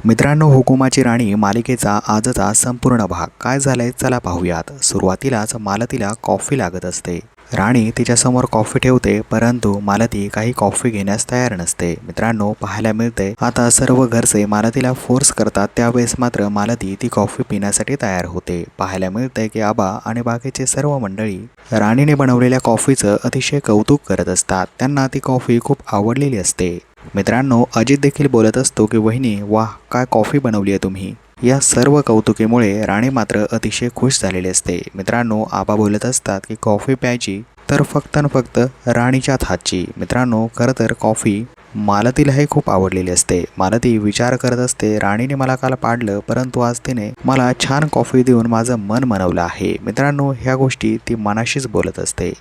मित्रांनो, हुकुमाची राणी मालिकेचा आजचा संपूर्ण भाग काय झालाय चला पाहूयात। सुरुवातीलाच मालतीला कॉफी लागत असते। राणी तिच्यासमोर कॉफी ठेवते, परंतु मालती काही कॉफी घेण्यास तयार नसते। मित्रांनो, पाहायला मिळते आता सर्व घरचे मालतीला फोर्स करतात, त्यावेळेस मात्र मालती ती कॉफी पिण्यासाठी तयार होते। पाहायला मिळते की आबा आणि बाकीचे सर्व मंडळी राणीने बनवलेल्या कॉफीचं अतिशय कौतुक करत असतात। त्यांना ती कॉफी खूप आवडलेली असते। मित्रांनो, अजित देखील बोलत असतो की वहिनी, वाह, काय कॉफी बनवली आहे तुम्ही। या सर्व कौतुकीमुळे राणी मात्र अतिशय खुश झालेली असते। मित्रांनो, आबा बोलत असतात की कॉफी प्यायची तर फक्त न फक्त राणीच्याच हातची। मित्रांनो, खरं तर कॉफी मालतीलाही खूप आवडलेली असते। मालती विचार करत असते, राणीने मला काल पाडलं, परंतु आज तिने मला छान कॉफी देऊन माझं मन मनवलं आहे। मित्रांनो, ह्या गोष्टी ती मनाशीच बोलत असते।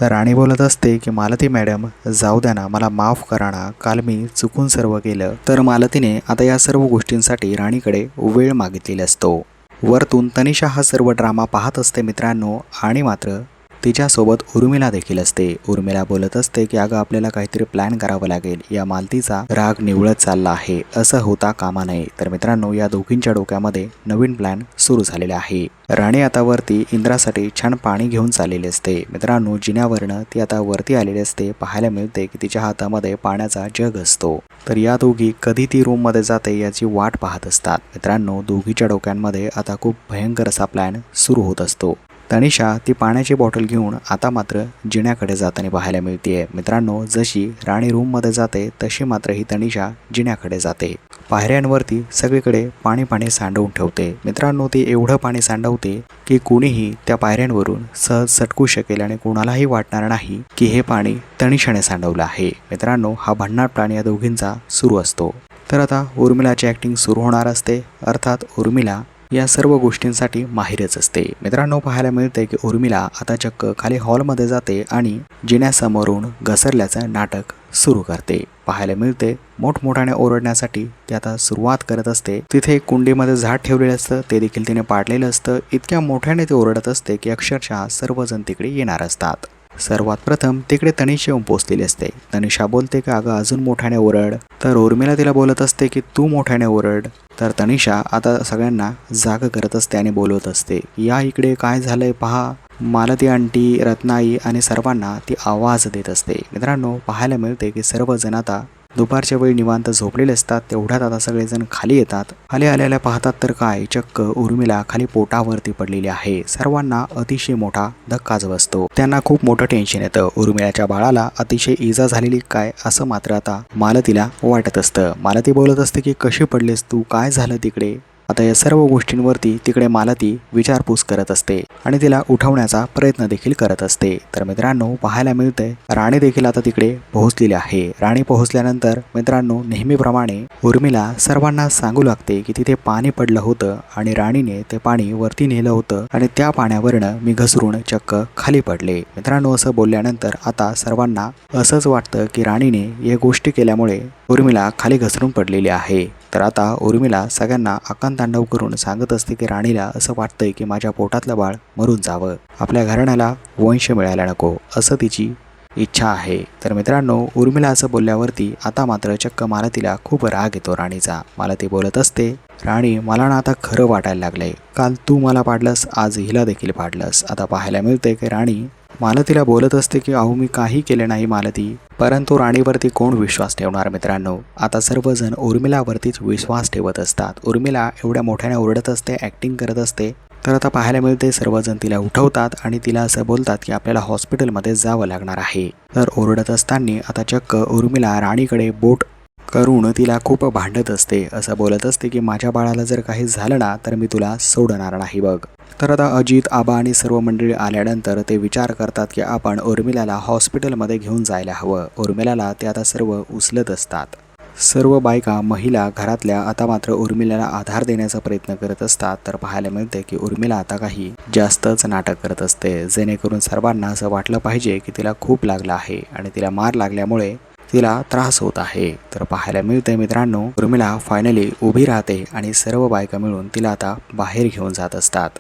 तर राणी बोलत असते की मालती मॅडम, जाऊ द्या ना, मला माफ करा ना, काल मी चुकून सर्व केलं। तर मालतीने आता या सर्व गोष्टींसाठी राणीकडे वेळ मागितलेला असतो। वरतून तनिषा हा सर्व ड्रामा पाहत असते मित्रांनो, आणि मात्र तिच्यासोबत उर्मिला देखील असते। उर्मिला बोलत असते की अगं, आपल्याला काहीतरी प्लॅन करावं लागेल, या मालतीचा राग निवळत चालला आहे, असं होता कामा नये। तर मित्रांनो, या दोघींच्या डोक्यामध्ये नवीन प्लॅन सुरू झालेला आहे। राणी आता वरती इंद्रासाठी छान पाणी घेऊन चाललेली असते। मित्रांनो, जिन्यावरनं ती आता वरती आलेली असते। पाहायला मिळते की तिच्या हातामध्ये पाण्याचा जग असतो। तर या दोघी कधी ती रूम मध्ये जाते याची वाट पाहत असतात। मित्रांनो, दोघीच्या डोक्यांमध्ये आता खूप भयंकर असा प्लॅन सुरू होत असतो। तनिषा ती पाण्याची बॉटल घेऊन आता मात्र जिन्याकडे जाताना पाहायला मिळते। मित्रांनो, जशी राणी रूम मध्ये जाते तशी मात्र ही तनिषा जिन्याकडे जाते। पायऱ्यांवरती सगळीकडे पाणी पाणी सांडवून ठेवते। मित्रांनो, ती एवढं पाणी सांडवते की कुणीही त्या पायऱ्यांवरून सहज सटकू शकेल आणि कोणालाही वाटणार नाही की हे पाणी तनिषाने सांडवलं आहे। मित्रांनो, हा भन्नाट प्लॅन या दोघींचा सुरू असतो। तर आता उर्मिलाची ॲक्टिंग सुरू होणार असते। अर्थात उर्मिला या सर्व गोष्टींसाठी माहिरच असते। मित्रांनो, पाहायला मिळते की उर्मिला आता चक्क खाली हॉलमध्ये जाते आणि जिन्यासमोरून घसरल्याचं नाटक सुरू करते। पाहायला मिळते मोठमोठ्याने ओरडण्यासाठी ती आता सुरुवात करत असते। तिथे एक कुंडीमध्ये झाड ठेवलेलं असतं, ते देखील तिने पाडलेलं असतं। इतक्या मोठ्याने ती ओरडत असते की अक्षरशः सर्वजण तिकडे येणार असतात। सर्वात प्रथम तिकडे तनिषा येऊन पोहोचलेली असते। तनिषा बोलते की अगं, अजून मोठ्याने ओरड। तर उर्मिला तिला बोलत असते की तू मोठ्याने ओरड। तर तनिषा आता सगळ्यांना जाग करत असते आणि बोलवत असते, या इकडे काय झालंय पहा। मालती आंटी, रत्नाई आणि सर्वांना ती आवाज देत असते। मित्रांनो, पाहायला मिळते की सर्वजण आता दुपारच्या वेळी निवांत झोपलेले असतात। तेवढ्यात आता सगळेजण खाली येतात। खाली आलेल्या पाहतात तर काय, चक्क उर्मिला खाली पोटावरती पडलेली आहे। सर्वांना अतिशय मोठा धक्काच बसतो। त्यांना खूप मोठं टेन्शन येतं। उर्मिलाच्या बाळाला अतिशय इजा झालेली काय, असं मात्र आता मालतीला वाटत असतं। मालती बोलत असते की कशी पडलेस तू, काय झालं तिकडे। आता या सर्व गोष्टींवरती तिकडे मालती विचारपूस करत असते आणि तिला उठवण्याचा प्रयत्न देखील करत असते। तर मित्रांनो, पाहायला मिळते राणी देखील आता तिकडे पोहोचलेली आहे। राणी पोहोचल्यानंतर मित्रांनो, नेहमीप्रमाणे उर्मिला सर्वांना सांगू लागते की तिथे पाणी पडलं होतं आणि राणीने ते पाणी वरती नेलं होतं आणि त्या पाण्यावरनं मी घसरून चक्क खाली पडले। मित्रांनो, असं बोलल्यानंतर आता सर्वांना असंच वाटतं की राणीने या गोष्टी केल्यामुळे उर्मिला खाली घसरून पडलेली आहे। तर आता उर्मिला सगळ्यांना आकांतांडव करून सांगत असते की राणीला असं वाटतंय की माझ्या पोटातलं बाळ मरून जावं, आपल्या घराण्याला वंश मिळायला नको, असं तिची इच्छा आहे। तर मित्रांनो, उर्मिला असं बोलल्यावरती आता मात्र चक्क मालतीला खूप राग येतो राणीचा। मालती बोलत असते, राणी, मला ना आता खरं वाटायला लागलंय, काल तू मला पाडलंस, आज हिला देखील पाडलंस। आता पाहायला मिळते की राणी मालतीला बोलत असते की अहो, मी काही केलं नाही मालती, परंतु राणीवरती कोण विश्वास ठेवणार। मित्रांनो, आता सर्वजण उर्मिलावरतीच विश्वास ठेवत असतात। उर्मिला एवढ्या मोठ्याने ओरडत असते, ॲक्टिंग करत असते। तर आता पाहायला मिळते सर्वजण तिला उठवतात आणि तिला असं बोलतात की आपल्याला हॉस्पिटलमध्ये जावं लागणार आहे। तर ओरडत असताना आता चक्क उर्मिला राणीकडे बोट करून तिला खूप भांडत असते। असं बोलत असते की माझ्या बाळाला जर काही झालं ना, तर मी तुला सोडणार नाही बघ। तर आता अजित, आबा आणि सर्व मंडळी आल्यानंतर ते विचार करतात की आपण उर्मिलाला हॉस्पिटलमध्ये घेऊन जायला हवं। उर्मिलाला ते आता सर्व उचलत असतात। सर्व बायका, महिला घरातल्या आता मात्र उर्मिलाला आधार देण्याचा प्रयत्न करत असतात। तर पाहायला मिळते की उर्मिला आता काही जास्तच नाटक करत असते, जेणेकरून सर्वांना असं वाटलं पाहिजे की तिला खूप लागलं आहे आणि तिला मार लागल्यामुळे तिला त्रास होत आहे। तर पाहायला मिळते मित्रांनो, उर्मिला फायनली उभी राहते आणि सर्व बायका मिळून तिला आता बाहेर घेऊन जात असतात।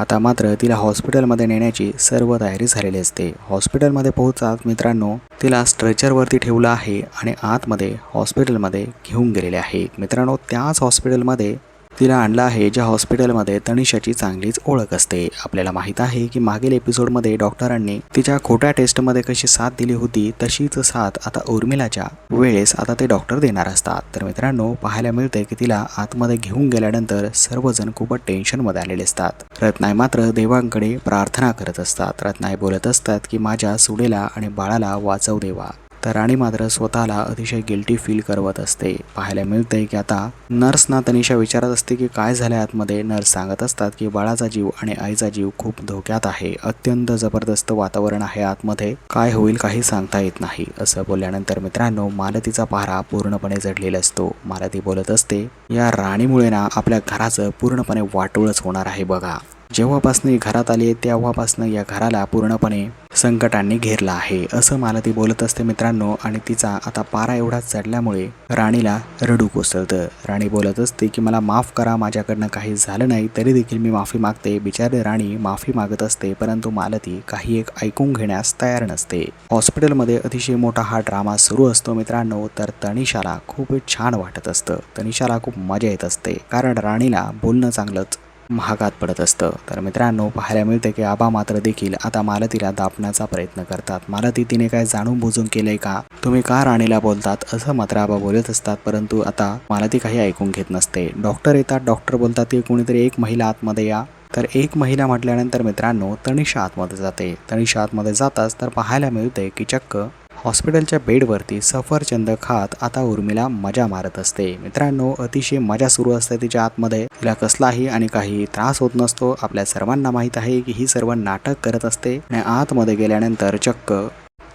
आता मात्र तिला हॉस्पिटलमध्ये नेण्याची सर्व तयारी झालेली असते. हॉस्पिटलमध्ये पोहोचतात मित्रांनो, तिला स्ट्रेचरवरती ठेवलं आहे आणि आतमध्ये हॉस्पिटलमध्ये घेऊन गेलेले आहे. मित्रांनो, त्याच हॉस्पिटलमध्ये तिला आणलं आहे ज्या हॉस्पिटलमध्ये तनिषाची चांगलीच ओळख असते. आपल्याला माहीत आहे की मागील एपिसोडमध्ये डॉक्टरांनी तिच्या खोट्या टेस्टमध्ये कशी साथ दिली होती तशीच साथ आता उर्मिलाच्या वेळेस आता ते डॉक्टर देणार असतात. तर मित्रांनो, पाहायला मिळते की तिला आतमध्ये घेऊन गेल्यानंतर सर्वजण खूपच टेन्शनमध्ये आलेले असतात. रत्नाई मात्र देवांकडे प्रार्थना करत असतात. रत्नाई बोलत असतात की माझ्या सुनेला आणि बाळाला वाचव देवा. तर राणी मात्र स्वतःला अतिशय गिल्टी फील करवत असते. पाहायला मिळते की आता नर्सना तनिषा विचारत असते की काय झाले आतमध्ये. नर्स सांगत असतात की बाळाचा जीव आणि आईचा जीव खूप धोक्यात आहे. अत्यंत जबरदस्त वातावरण आहे आतमध्ये. काय होईल काही सांगता येत नाही. असं बोलल्यानंतर मित्रांनो, मालतीचा पहारा पूर्णपणे जडलेला असतो. मालती बोलत असते या राणीमुळे ना आपल्या घराचं पूर्णपणे वाटोळच होणार आहे बघा. जेव्हापासून घरात आली तेव्हापासून या घराला पूर्णपणे संकटांनी घेरला आहे असं मालती बोलत असते मित्रांनो. आणि तिचा आता पारा एवढा चढल्यामुळे राणीला रडू कोसळतं. राणी बोलत असते की मला माफ करा, माझ्याकडनं काही झालं नाही तरी देखील मी माफी मागते. बिचारी राणी माफी मागत असते परंतु मालती काही एक ऐकून घेण्यास तयार नसते. हॉस्पिटलमध्ये अतिशय मोठा हा ड्रामा सुरू असतो मित्रांनो. तर तनिषाला खूप छान वाटत असतं. तनिषाला खूप मजा येत असते कारण राणीला बोलणं चांगलंच महागात पडत असतं. तर मित्रांनो, पाहायला मिळते की आबा मात्र देखील आता मालतीला दाबण्याचा प्रयत्न करतात. मालती तिने काय जाणून बुजून केलंय का, तुम्ही का राणीला बोलतात, असं मात्र आबा बोलत असतात. परंतु आता मालती काही ऐकून घेत नसते. डॉक्टर येतात. डॉक्टर बोलतात की कोणीतरी एक महिला आतमध्ये या. तर एक महिला म्हटल्यानंतर मित्रांनो, तनिषा आतमध्ये जाते. तनिषा आतमध्ये जाताच तर पाहायला मिळते की चक्क हॉस्पिटलच्या बेडवरती सफरचंद खात आता उर्मिला मजा मारत असते. मित्रांनो, अतिशय मजा सुरू असते तिच्या आतमध्ये. तिला कसलाही आणि काही त्रास होत नसतो. आपल्या सर्वांना माहीत आहे की ही सर्व नाटक करत असते. आणि आतमध्ये गेल्यानंतर चक्क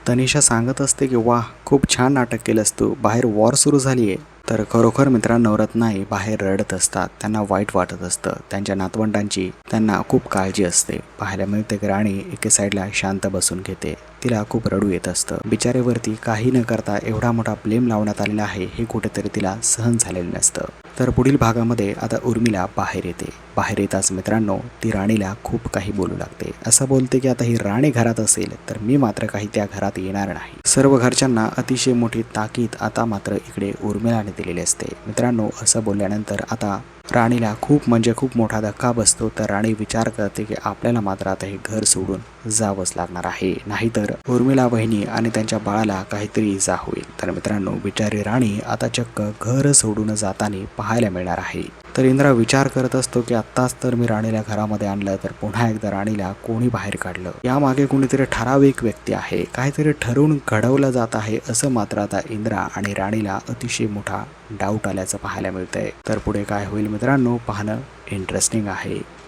तनिषा सांगत असते की वाह, खूप छान नाटक केलंस तू, बाहेर वॉर सुरू झाली आहे. तर खरोखर मित्रांनो, रत्नाई बाहेर रडत असतात. त्यांना वाईट वाटत असतं. त्यांच्या नातवंडांची त्यांना खूप काळजी असते. पाहायला मिळते की राणी एके साईडला शांत बसून घेते. तिला खूप रडू येत असतं. बिचारेवरती काही न करता एवढा मोठा ब्लेम लावण्यात आलेला आहे हे कुठेतरी तिला सहन झालेलं नसतं. तर पुढील भागामध्ये आता उर्मिला बाहेर येते. बाहेर येताच मित्रांनो, ती राणीला खूप काही बोलू लागते. असं बोलते की आता ही राणी घरात असेल तर मी मात्र काही त्या घरात येणार नाही. सर्व घरच्यांना अतिशय मोठी ताकीद आता मात्र इकडे उर्मिलाने दिलेली असते. मित्रांनो, असं बोलल्यानंतर आता राणीला खूप म्हणजे खूप मोठा धक्का बसतो. तर राणी विचार करते की आपल्याला मात्र आता हे घर सोडून जावंच लागणार आहे, नाहीतर उर्मिला वहिनी आणि त्यांच्या बाळाला काहीतरी इजा होईल. तर मित्रांनो, बिचारी राणी आता चक्क घर सोडून जाताना पाहायला मिळणार आहे. तर इंद्रा विचार करत असतो की आत्ताच तर मी राणीला घरामध्ये आणलं तर पुन्हा एकदा राणीला कोणी बाहेर काढलं. यामागे कोणीतरी ठराविक व्यक्ती आहे, काहीतरी ठरवून घडवलं जात आहे असं मात्र आता इंद्रा आणि राणीला अतिशय मोठा डाऊट आल्याचं पाहायला मिळतंय. तर पुढे काय होईल मित्रांनो, पाहणं इंटरेस्टिंग आहे.